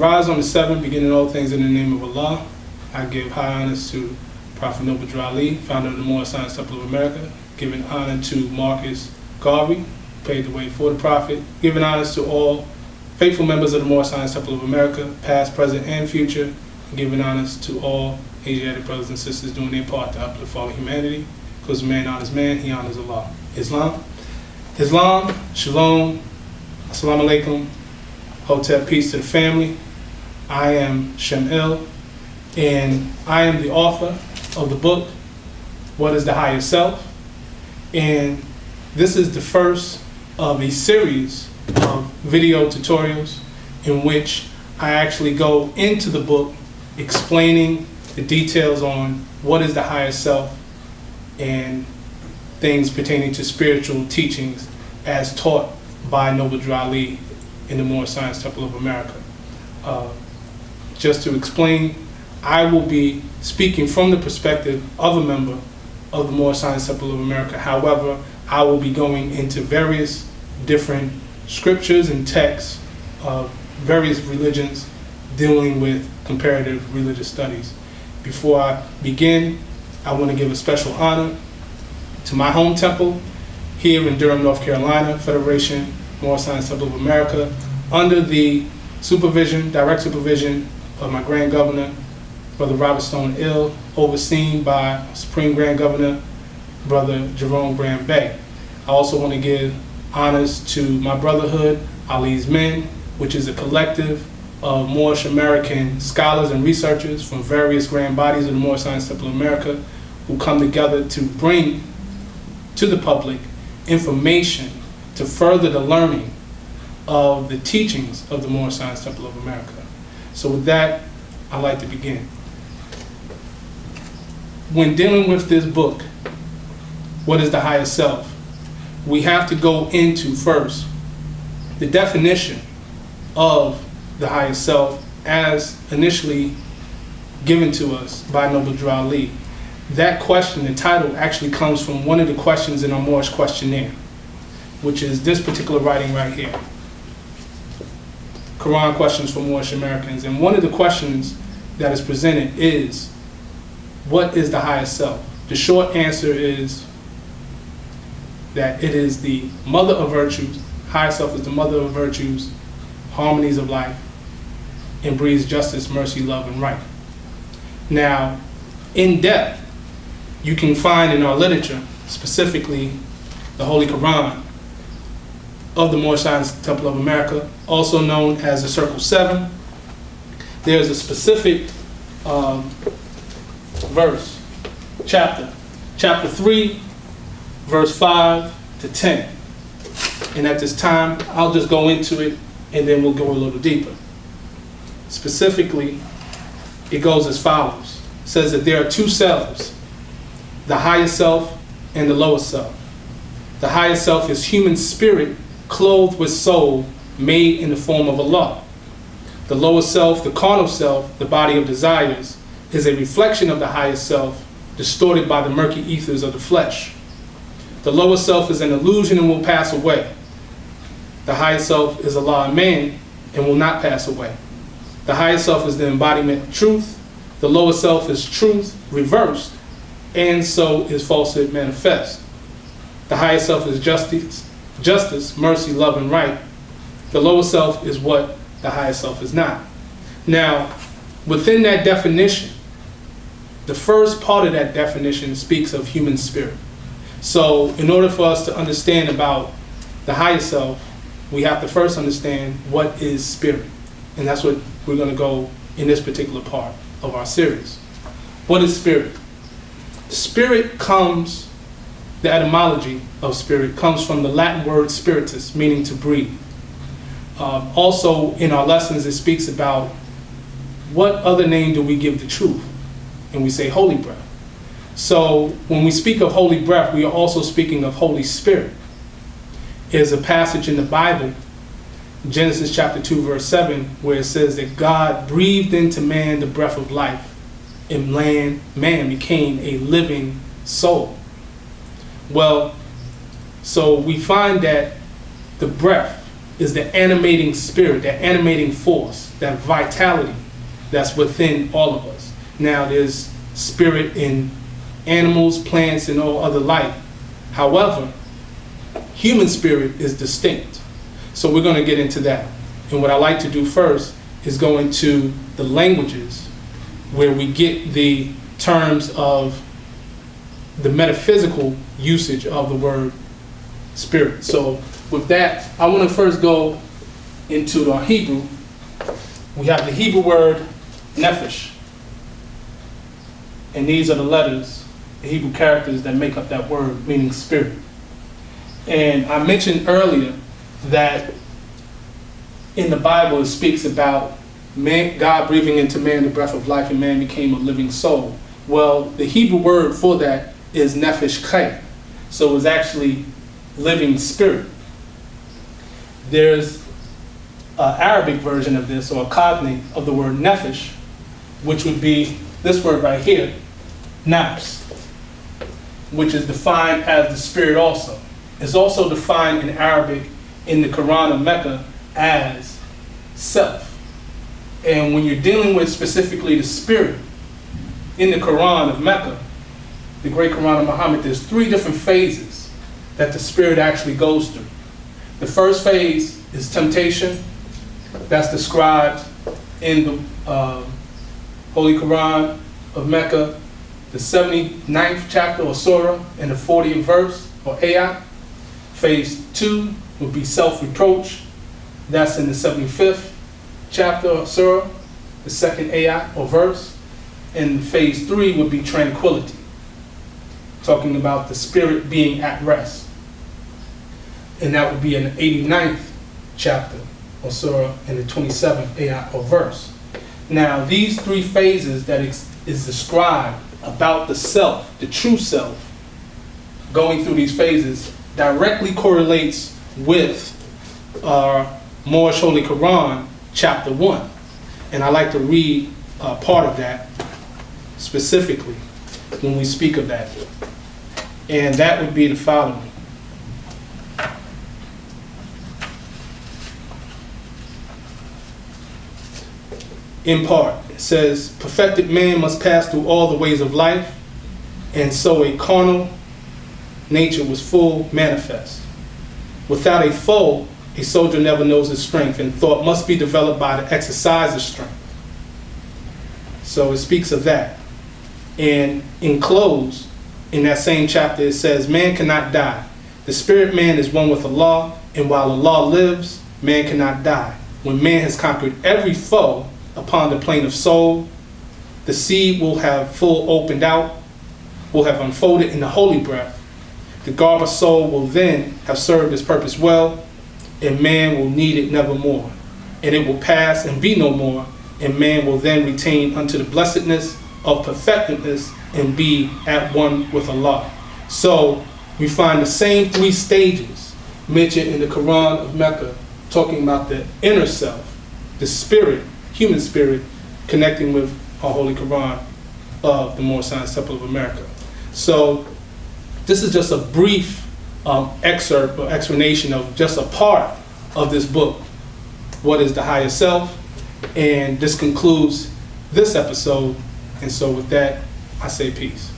rise on the seventh, beginning all things in the name of Allah. I give high honors to Prophet Noble Ali, founder of the Moorish Science Temple of America, giving honor to Marcus Garvey, paved the way for the Prophet, giving honors to all faithful members of the Moorish Science Temple of America, past, present, and future, and giving honors to all Asiatic brothers and sisters doing their part to uplift all humanity, because man honors man, he honors Allah. Islam, Shalom, Assalamu alaikum, Hotep, peace to the family. I am Shem, and I am the author of the book, What is the Higher Self? And this is the first of a series of video tutorials in which I actually go into the book explaining the details on what is the higher self and things pertaining to spiritual teachings as taught by Noble Ali in the Moorish Science Temple of America. Just to explain, I will be speaking from the perspective of a member of the Moorish Science Temple of America. However, I will be going into various different scriptures and texts of various religions dealing with comparative religious studies. Before I begin, I want to give a special honor to my home temple here in Durham, North Carolina, Federation Moorish Science Temple of America, under the supervision, direct supervision of my Grand Governor, Brother Robert Stone Ill, overseen by Supreme Grand Governor, Brother Jerome Graham Bay. I also want to give honors to my brotherhood, Ali's Men, which is a collective of Moorish American scholars and researchers from various grand bodies of the Moorish Science Temple of America who come together to bring to the public information to further the learning of the teachings of the Moorish Science Temple of America. So with that, I'd like to begin. When dealing with this book, What is the Higher Self? We have to go into first the definition of the higher self as initially given to us by Noble Ali. That question, the title, actually comes from one of the questions in our Moorish questionnaire, which is this particular writing right here. Quran questions for Moorish Americans. And one of the questions that is presented is, what is the higher self? The short answer is that it is the mother of virtues. Higher self is the mother of virtues, harmonies of life, and breeds justice, mercy, love, and right. Now, in depth, you can find in our literature, specifically the Holy Quran of the Moorish Science Temple of America, also known as the Circle 7, there's a specific verse, chapter 3, verse 5 to 10. And at this time, I'll just go into it and then we'll go a little deeper. Specifically, it goes as follows. It says that there are two selves, the higher self and the lower self. The higher self is human spirit clothed with soul, made in the form of Allah. The lower self, the carnal self, the body of desires, is a reflection of the higher self, distorted by the murky ethers of the flesh. The lower self is an illusion and will pass away. The higher self is Allah and man and will not pass away. The higher self is the embodiment of truth. The lower self is truth reversed, and so is falsehood manifest. The higher self is justice, mercy, love, and right. The lower self is what the higher self is not. Now, within that definition, the first part of that definition speaks of human spirit. So in order for us to understand about the higher self, we have to first understand what is spirit. And that's what we're going to go in this particular part of our series. What is spirit? Spirit comes, the etymology of spirit comes from the Latin word spiritus, meaning to breathe. Also in our lessons it speaks about what other name do we give the truth? And we say holy breath. So when we speak of holy breath, we are also speaking of Holy Spirit. There's a passage in the Bible, Genesis chapter 2 verse 7, where it says that God breathed into man the breath of life, and man became a living soul. Well, so we find that the breath is the animating spirit, that animating force, that vitality that's within all of us. Now, there's spirit in animals, plants, and all other life. However, human spirit is distinct. So we're going to get into that. And what I like to do first is go into the languages where we get the terms of the metaphysical usage of the word spirit. So with that, I want to first go into our Hebrew. We have the Hebrew word nephesh. And these are the letters, the Hebrew characters that make up that word, meaning spirit. And I mentioned earlier that in the Bible it speaks about man, God breathing into man the breath of life, and man became a living soul. Well, the Hebrew word for that is nephesh khay. So it's actually living spirit. There's an Arabic version of this, or a cognate of the word nephesh, which would be this word right here, nafs, which is defined as the spirit also. It's also defined in Arabic in the Quran of Mecca as self. And when you're dealing with specifically the spirit in the Quran of Mecca, the great Quran of Muhammad, there's 3 different phases that the spirit actually goes through. The first phase is temptation. That's described in the Holy Quran of Mecca, the 79th chapter or surah, and the 40th verse or ayah. Phase 2 would be self-reproach. That's in the 75th chapter or surah, the 2nd ayah or verse. And phase 3 would be tranquility, talking about the spirit being at rest. And that would be in the 89th chapter or surah, and the 27th ayah or verse. Now, these 3 phases that is described about the self, the true self, going through these phases, directly correlates with our Moorish Holy Quran, chapter 1. And I like to read part of that specifically when we speak of that. And that would be the following. In part, it says, perfected man must pass through all the ways of life, and so a carnal nature was full manifest. Without a foe, a soldier never knows his strength, and thought must be developed by the exercise of strength. So it speaks of that. And in close, in that same chapter, it says, man cannot die. The spirit man is one with Allah, and while Allah lives, man cannot die. When man has conquered every foe upon the plane of soul, the seed will have full opened out, will have unfolded in the holy breath. The garb of soul will then have served its purpose well, and man will need it nevermore. And it will pass and be no more, and man will then retain unto the blessedness of perfectedness and be at one with Allah. So we find the same 3 stages mentioned in the Quran of Mecca, talking about the inner self, the spirit, human spirit, connecting with our Holy Quran of the Moorish Science Temple of America. So this is just a brief excerpt or explanation of just a part of this book, What is the Higher Self? And this concludes this episode. And so with that, I say peace.